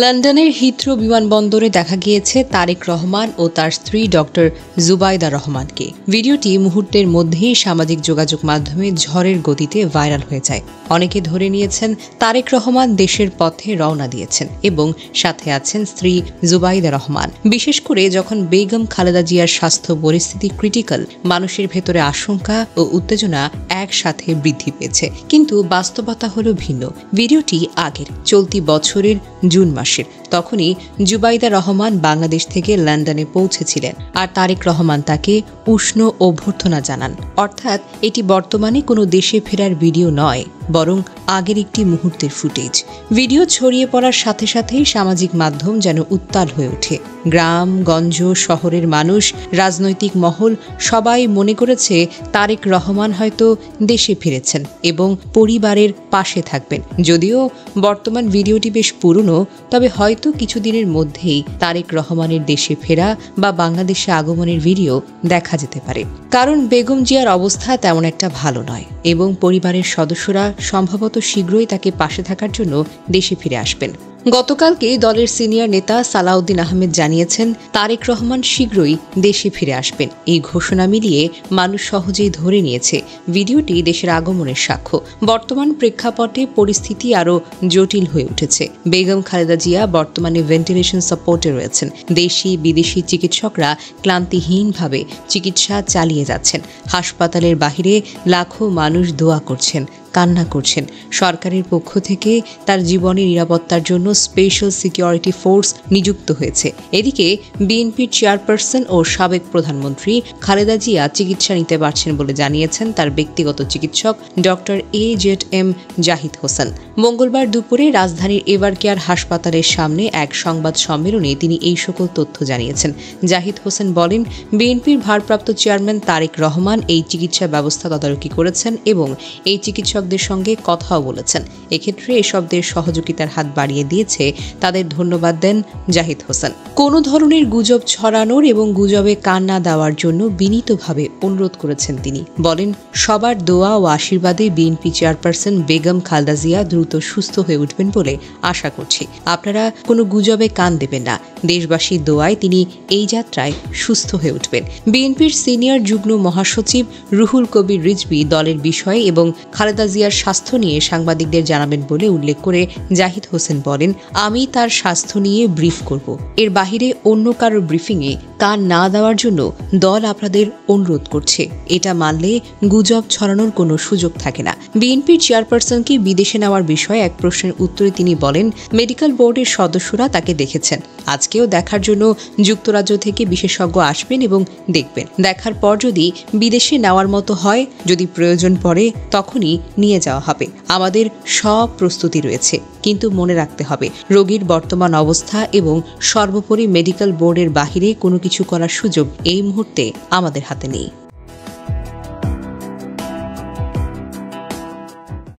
লন্ডনের হিথ্রো বিমানবন্দরে দেখা গিয়েছে তারেক রহমান ও তার স্ত্রী ডক্টর জুবাইদা রহমানকে। ভিডিওটি মুহূর্তের মধ্যেই সামাজিক যোগাযোগ মাধ্যমে ঝড়ের গতিতে ভাইরাল হয়ে যায়। অনেকে ধরে নিয়েছেন তারেক রহমান দেশের পথে রওনা দিয়েছেন এবং সাথে আছেন স্ত্রী জুবাইদা রহমান। বিশেষ করে যখন বেগম খালেদা জিয়ার স্বাস্থ্য পরিস্থিতি ক্রিটিক্যাল, মানুষের ভেতরে আশঙ্কা ও উত্তেজনা একসাথে বৃদ্ধি পেয়েছে। কিন্তু বাস্তবতা হলো ভিন্ন। ভিডিওটি আগের, চলতি বছরের জুন মাসের। তখনই জুবাইদা রহমান বাংলাদেশ থেকে লন্ডনে পৌঁছেছিলেন আর তারেক রহমান তাকে উষ্ণ অভ্যর্থনা জানান। অর্থাৎ এটি বর্তমানে কোনো দেশে ফেরার ভিডিও নয়, বরং আগের একটি মুহূর্তের ফুটেজ। ভিডিও ছড়িয়ে পড়ার সাথে সাথেই সামাজিক মাধ্যম যেন উত্তাল হয়ে ওঠে। গ্রাম গঞ্জ, শহরের মানুষ, রাজনৈতিক মহল সবাই মনে করেছে তারেক রহমান হয়তো দেশে ফিরেছেন এবং পরিবারের পাশে থাকবেন। যদিও বর্তমান ভিডিওটি বেশ পুরনো, তবে হয়তো কিছুদিনের মধ্যেই তারেক রহমানের দেশে ফেরা বা বাংলাদেশে আগমনের ভিডিও দেখা যেতে পারে। কারণ বেগম জিয়ার অবস্থা তেমন একটা ভালো নয় এবং পরিবারের সদস্যরা সম্ভবত শীঘ্রই তাকে পাশে থাকার জন্য দেশে ফিরে আসবেন। গতকালকে দলের সিনিয়র নেতা সালাউদ্দিন আহমেদ জানিয়েছেন তারেক রহমান শীঘ্রই দেশে ফিরে আসবেন। এই ঘোষণা মিলিয়ে মানুষ সহজেই ধরে নিয়েছে ভিডিওটি দেশের আগমনের সাক্ষ্য। বর্তমান প্রেক্ষাপটে পরিস্থিতি আরও জটিল হয়ে উঠেছে। বেগম খালেদা জিয়া বর্তমানে ভেন্টিলেশন সাপোর্টে রয়েছেন। দেশি বিদেশি চিকিৎসকরা ক্লান্তিহীনভাবে চিকিৎসা চালিয়ে যাচ্ছেন। হাসপাতালের বাহিরে লাখো মানুষ দোয়া করছেন, কান্না করছেন। সরকারের পক্ষ থেকে তার জীবনের নিরাপত্তার জন্য স্পেশাল সিকিউরিটি ফোর্স নিযুক্ত হয়েছে। এদিকে বিএনপির চেয়ারপারসন ও সাবেক প্রধানমন্ত্রী খালেদা জিয়া চিকিৎসা নিতে পারছেন বলে জানিয়েছেন তার ব্যক্তিগত চিকিৎসক ডক্টর AZM জাহিদ হোসেন। মঙ্গলবার দুপুরে রাজধানীর এভারকেয়ার হাসপাতালের সামনে এক সংবাদ সম্মেলনে তিনি এই সকল তথ্য জানিয়েছেন। জাহিদ হোসেন বলেন, বিএনপির ভারপ্রাপ্ত চেয়ারম্যান তারেক রহমান এই চিকিৎসা ব্যবস্থা তদারকি করেছেন এবং এই চিকিৎসকদের সঙ্গে কথাও বলেছেন। এক্ষেত্রে এসবদের সহযোগিতার হাত বাড়িয়ে দিয়েছে, তাদের ধন্যবাদ দেন জাহিদ হোসেন। কোনো ধরনের গুজব ছড়ানোর এবং গুজবে কান না দেওয়ার জন্য বিনীতভাবে অনুরোধ করেছেন তিনি। বলেন, সবার দোয়া ও আশীর্বাদে বিএনপি চেয়ারপারসন বেগম খালেদা জিয়া দ্রুত সুস্থ হয়ে উঠবেন বলে আশা করছি। আপনারা কোনো গুজবে কান দেবেন না। দেশবাসীর দোয়ায় তিনি এই যাত্রায় সুস্থ হয়ে উঠবেন। বিএনপির সিনিয়র যুগ্ম মহাসচিব রুহুল কবির রিজভী দলের বিষয়ে এবং খালেদা জিয়ার স্বাস্থ্য নিয়ে সাংবাদিকদের জানাবেন বলে উল্লেখ করে জাহিদ হোসেন বলেন, আমি তার স্বাস্থ্য নিয়ে ব্রিফ করব। এর বাহিরে অন্য কারোর ব্রিফিংয়ে কান না দেওয়ার জন্য দল আপনাদের অনুরোধ করছে। এটা মানলে গুজব ছড়ানোর কোনো সুযোগ থাকে না। বিএনপির চেয়ারপারসনকে বিদেশে নেওয়ার বিষয়ে এক প্রশ্নের উত্তরে তিনি বলেন, মেডিকেল বোর্ডের সদস্যরা তাকে দেখেছেন। আজকেও দেখার জন্য যুক্তরাজ্য থেকে বিশেষজ্ঞ আসবেন এবং দেখবেন। দেখার পর যদি বিদেশে নেওয়ার মতো হয়, যদি প্রয়োজন পড়ে, তখনই নিয়ে যাওয়া হবে। আমাদের সব প্রস্তুতি রয়েছে, কিন্তু মনে রাখতে হবে রোগীর বর্তমান অবস্থা এবং সর্বোপরি মেডিকেল বোর্ডের বাহিরে কোনো কিছু করার সুযোগ এই মুহূর্তে আমাদের হাতে নেই।